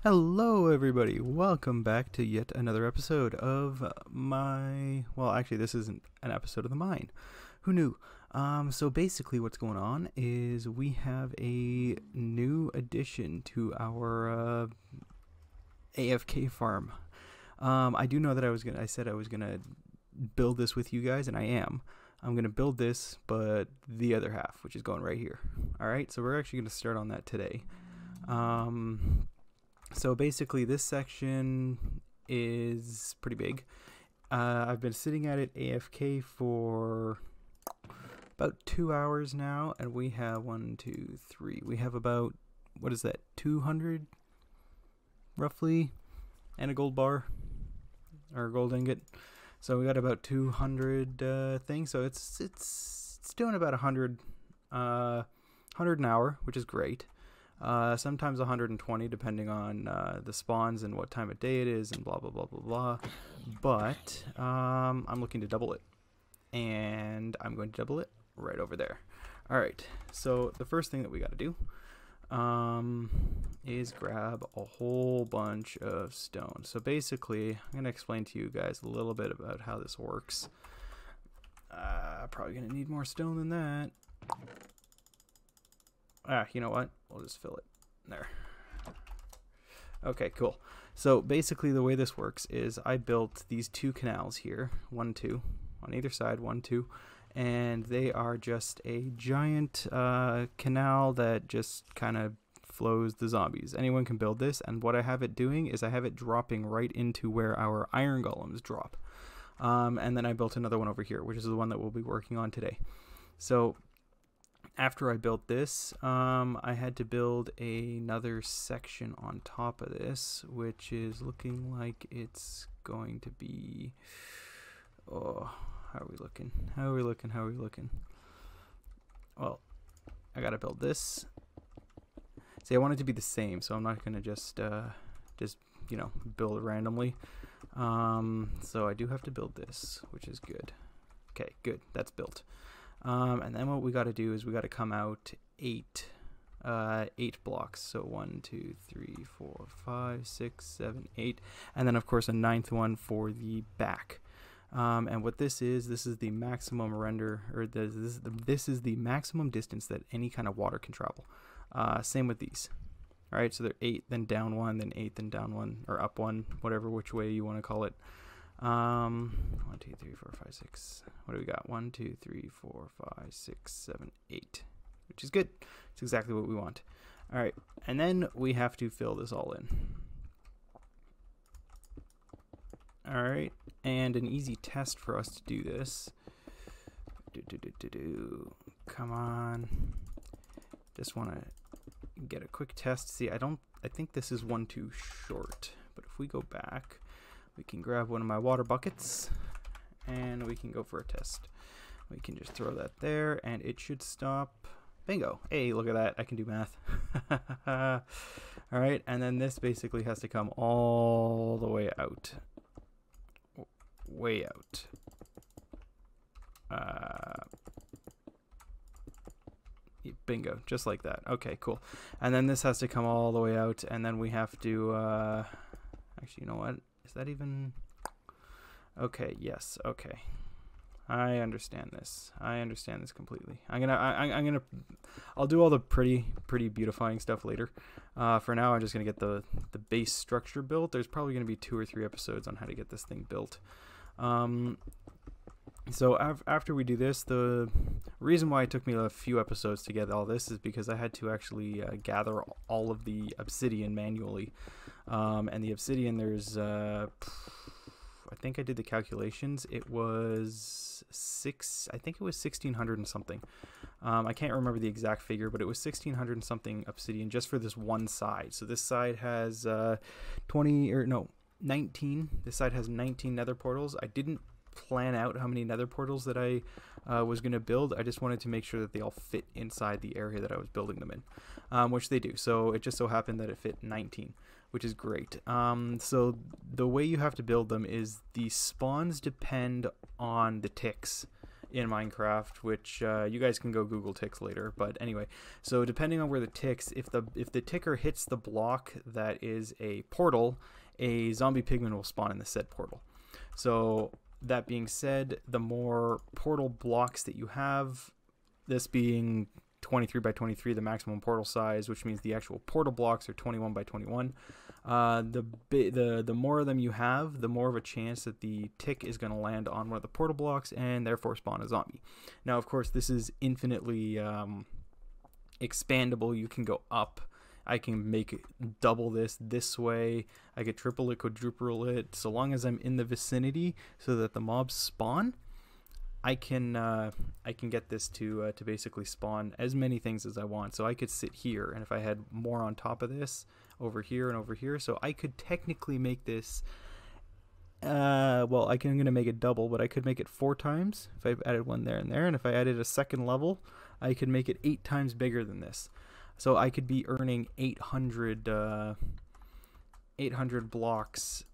Hello, everybody. Welcome back to yet another episode of well, actually, this isn't an episode of the mine. Who knew? So basically, what's going on is we have a new addition to our AFK farm. I do know that I said I was gonna build this with you guys, and I am. I'm gonna build this, but the other half, which is going right here. All right, so we're actually gonna start on that today. So basically this section is pretty big. I've been sitting at it AFK for about 2 hours now, and we have we have about, what is that, 200 roughly, and a gold bar, or a gold ingot. So we got about 200 things, so it's doing about 100 an hour, which is great. Sometimes 120 depending on the spawns and what time of day it is and blah blah blah blah blah. But I'm looking to double it, and I'm going to double it right over there. Alright, so the first thing that we got to do is grab a whole bunch of stone. So basically I'm going to explain to you guys a little bit about how this works. Probably going to need more stone than that. You know what? We'll just fill it there. Okay, cool. So basically the way this works is I built these two canals here, 1, 2, on either side, 1, 2, and they are just a giant canal that just kind of flows the zombies. Anyone can build this, and what I have it doing is I have it dropping right into where our iron golems drop. And then I built another one over here, which is the one that we'll be working on today. So after I built this, I had to build another section on top of this, which is looking like it's going to be, oh, how are we looking? How are we looking? How are we looking? Well, I gotta build this. See, I want it to be the same, so I'm not gonna just you know, build it randomly. So I do have to build this, which is good. Okay, good. That's built. And then what we got to do is we got to come out eight blocks. So 1, 2, 3, 4, 5, 6, 7, 8, and then of course a 9th one for the back. And what this is the maximum render, or this is the maximum distance that any kind of water can travel. Same with these. All right, so they're 8, then down 1, then 8, then down 1, or up 1, whatever, which way you want to call it. 1, 2, 3, 4, 5, 6. What do we got? 1, 2, 3, 4, 5, 6, 7, 8, which is good. It's exactly what we want. All right, and then we have to fill this all in. All right, and an easy test for us to do this. Come on. Just want to get a quick test. See, I think this is 1 too short, but if we go back, we can grab one of my water buckets and we can go for a test. We can just throw that there and it should stop. Bingo. Hey, look at that. I can do math. All right, and then this basically has to come all the way out. Way out. Bingo, just like that. Okay, cool. And then this has to come all the way out, and then we have to actually, you know what? Is that even okay? Yes. Okay, I understand this. I understand this completely. I'll do all the pretty beautifying stuff later. For now, I'm just gonna get the base structure built. There's probably gonna be 2 or 3 episodes on how to get this thing built. So after we do this, the reason why it took me a few episodes to get all this is because I had to actually gather all of the obsidian manually. And the obsidian, there's, I think I did the calculations. It was I think it was 1,600 and something. I can't remember the exact figure, but it was 1,600 and something obsidian just for this one side. So this side has 19. This side has 19 nether portals. I didn't plan out how many nether portals that I was going to build. I just wanted to make sure that they all fit inside the area that I was building them in, which they do. So it just so happened that it fit 19, which is great. So the way you have to build them is the spawns depend on the ticks in Minecraft, which you guys can go Google ticks later. But anyway, so depending on where the ticks, if the ticker hits the block that is a portal, a zombie pigman will spawn in the said portal. So that being said, the more portal blocks that you have, this being 23 by 23, the maximum portal size, which means the actual portal blocks are 21 by 21. The more of them you have, the more of a chance that the tick is going to land on one of the portal blocks and therefore spawn a zombie. Now, of course, this is infinitely expandable. You can go up. I can make it double this way. I could triple it, quadruple it, so long as I'm in the vicinity so that the mobs spawn. I can get this to basically spawn as many things as I want. So I could sit here, and if I had more on top of this, over here and over here, so I could technically make this. Well, I'm gonna make it double, but I could make it 4 times if I added one there and there, and if I added a second level, I could make it 8 times bigger than this. So I could be earning 800 blocks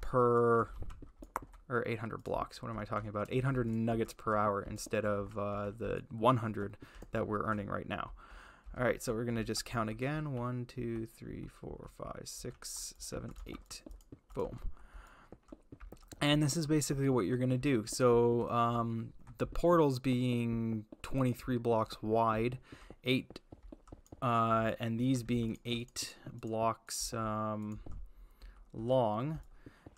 per. Or 800 blocks. What am I talking about? 800 nuggets per hour instead of the 100 that we're earning right now. All right, so we're going to just count again. 1, 2, 3, 4, 5, 6, 7, 8. Boom. And this is basically what you're going to do. So the portals being 23 blocks wide, 8, and these being 8 blocks long.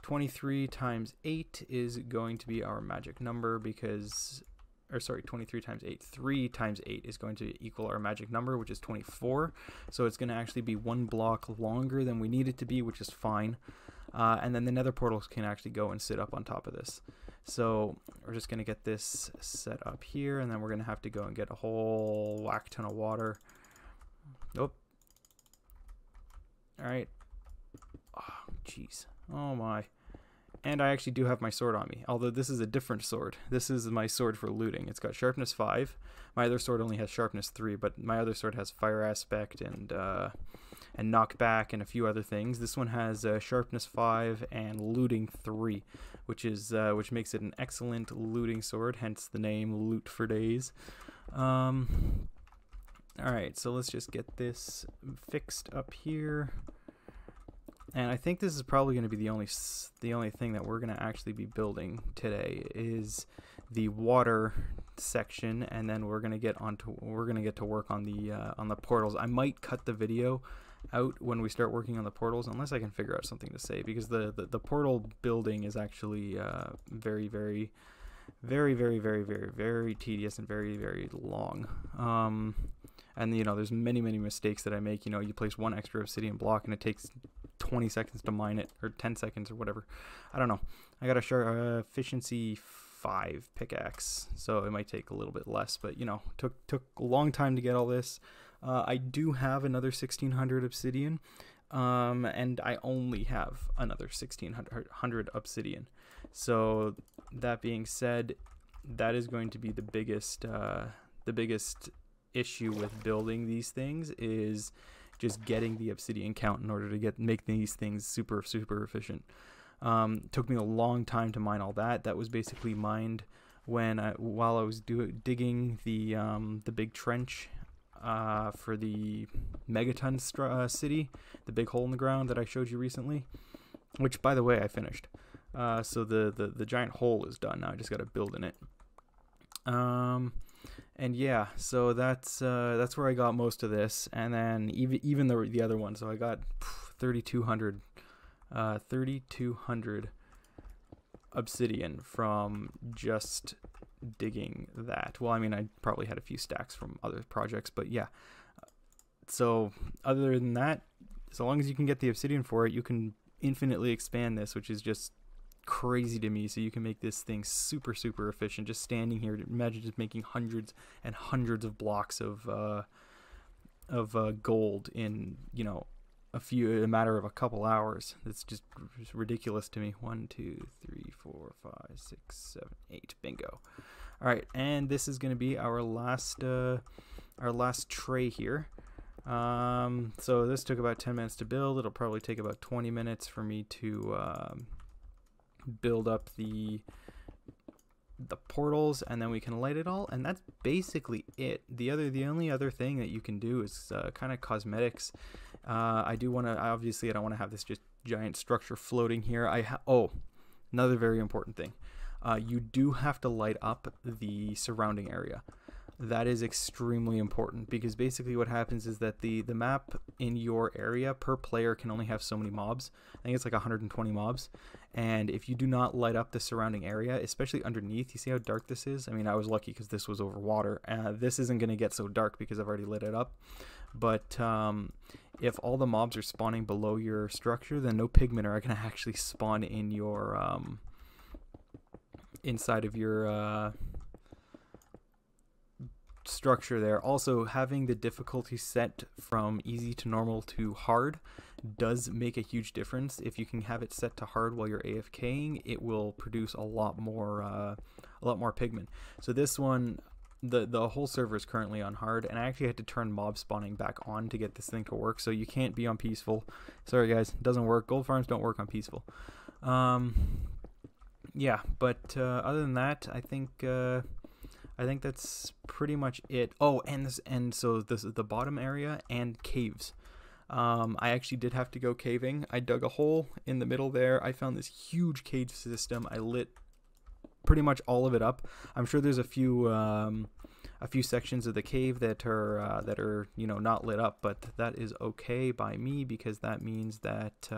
23 times 8 is going to be our magic number because, or sorry, 23 times 8, 3 times 8 is going to equal our magic number, which is 24. So it's going to actually be 1 block longer than we need it to be, which is fine. And then the nether portals can actually go and sit up on top of this. So we're just going to get this set up here, and then we're going to have to go and get a whole whack ton of water. Nope. All right. Oh, jeez. Oh my. And I actually do have my sword on me, although this is a different sword. This is my sword for looting. It's got sharpness 5. My other sword only has sharpness 3, but my other sword has fire aspect and knockback and a few other things. This one has sharpness 5 and looting 3, which makes it an excellent looting sword, hence the name Loot for Days. Alright, so let's just get this fixed up here. And I think this is probably going to be the only thing that we're going to actually be building today is the water section, and then we're going to get to work on the portals. I might cut the video out when we start working on the portals, unless I can figure out something to say, because the portal building is actually very tedious and very long. And you know, there's many mistakes that I make. You know, you place 1 extra obsidian block and it takes 20 seconds to mine it, or 10 seconds or whatever. I don't know. I got a efficiency 5 pickaxe, so it might take a little bit less, but you know, took a long time to get all this. I do have another 1600 obsidian, and I only have another 1600 obsidian. So that being said, that is going to be the biggest issue with building these things, is just getting the obsidian count in order to make these things super efficient. Took me a long time to mine all that. That was basically mined while I was digging the big trench for the megaton city, the big hole in the ground that I showed you recently, which by the way I finished. So the giant hole is done now. I just got to build in it. And yeah, so that's where I got most of this, and then even the other one. So I got 3,200 obsidian from just digging that. Well, I mean, I probably had a few stacks from other projects, but yeah. So other than that, so long as you can get the obsidian for it, you can infinitely expand this, which is just crazy to me. So you can make this thing super efficient, just standing here. Imagine just making hundreds and hundreds of blocks of gold in, you know, a matter of a couple hours. It's just ridiculous to me. 1 2 3 4 5 6 7 8. Bingo. All right, and this is going to be our last tray here. So this took about 10 minutes to build. It'll probably take about 20 minutes for me to build up the the portals, and then we can light it all, and that's basically it. The only other thing that you can do is kind of cosmetics. I do want to, obviously I don't want to have this just giant structure floating here. Oh, another very important thing. You do have to light up the surrounding area. That is extremely important, because basically what happens is that the map in your area per player can only have so many mobs. I think it's like 120 mobs, and if you do not light up the surrounding area, especially underneath, you see how dark this is? I mean, I was lucky because this was over water. This isn't going to get so dark because I've already lit it up, but if all the mobs are spawning below your structure, then no pigmen are going to actually spawn in your inside of your structure there. Also, having the difficulty set from easy to normal to hard does make a huge difference. If you can have it set to hard while you're AFKing, it will produce a lot more pigmen. So this one, the whole server is currently on hard, and I actually had to turn mob spawning back on to get this thing to work. So you can't be on peaceful. Sorry guys, it doesn't work. Gold farms don't work on peaceful. Yeah, but other than that, I think that's pretty much it. Oh, and so this is the bottom area and caves. I actually did have to go caving. I dug a hole in the middle there. I found this huge cave system. I lit pretty much all of it up. I'm sure there's a few sections of the cave that are not lit up, but that is okay by me, because that means that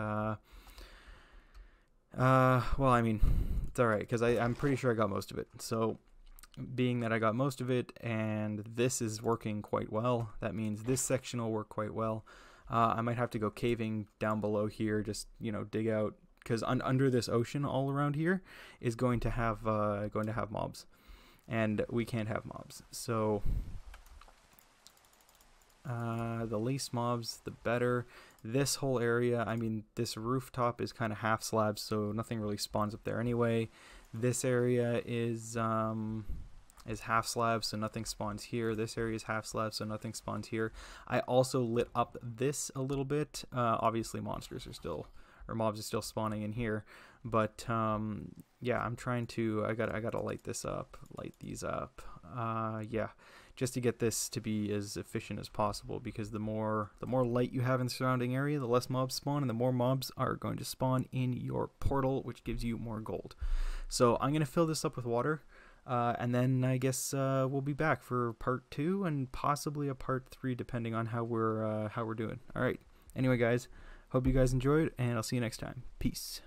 well, I mean, it's all right, because I'm pretty sure I got most of it. So being that I got most of it and this is working quite well, that means this section will work quite well. I might have to go caving down below here, just dig out, because under this ocean all around here is going to have mobs, and we can't have mobs. So the least mobs, the better. This whole area, I mean, this rooftop is kind of half slabs, so nothing really spawns up there anyway. This area is half slab, so nothing spawns here. This area is half slab, so nothing spawns here. I also lit up this a little bit. Obviously mobs are still spawning in here, but yeah, I'm trying to, I gotta light these up, yeah, just to get this to be as efficient as possible, because the more light you have in the surrounding area, the less mobs spawn, and the more mobs are going to spawn in your portal, which gives you more gold. So I'm gonna fill this up with water, and then I guess we'll be back for part 2 and possibly a part 3, depending on how we're doing. All right. Anyway, guys, hope you guys enjoyed, and I'll see you next time. Peace.